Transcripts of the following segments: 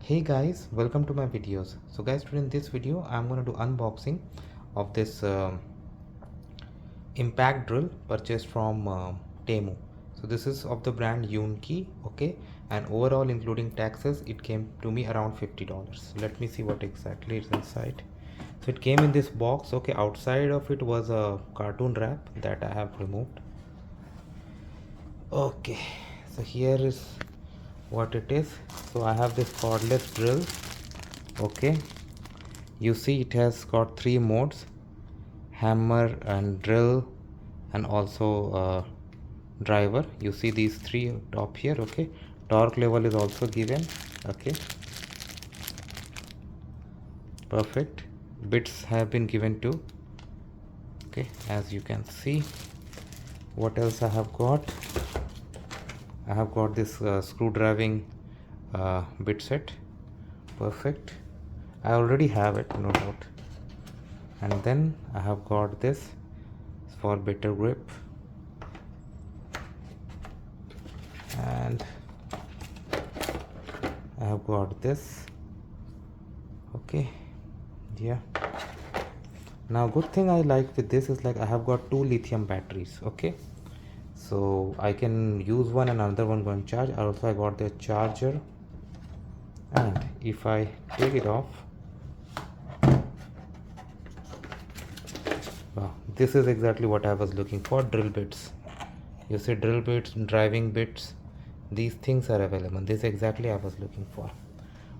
Hey guys, welcome to my videos. So guys, today in this video I'm going to do unboxing of this impact drill purchased from Temu. So this is of the brand Yunki, okay, and overall including taxes it came to me around $50. Let me see what exactly is inside. So it came in this box, okay. Outside of it was a cartoon wrap that I have removed. Okay, so here is what it is. So I have this cordless drill, okay. You see it has got three modes: hammer and drill, and also driver. You see these three top here, okay. Torque level is also given, okay. Perfect. Bits have been given too, okay, as you can see. What else I have got? I have got this screw driving bit set. Perfect. I already have it, no doubt. And then I have got this for better grip, and I have got this, okay. Yeah, now good thing I like with this is like I have got two lithium batteries, okay, so I can use one and another one going to charge. Also I got the charger, and if I take it off, wow, this is exactly what I was looking for. Drill bits, you see, drill bits, driving bits, these things are available. This is exactly I was looking for.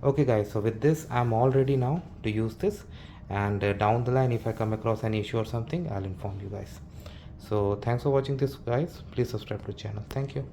Okay guys, so with this I'm all ready now to use this, and down the line if I come across any issue or something, I'll inform you guys. So thanks for watching this guys. Please subscribe to the channel. Thank you.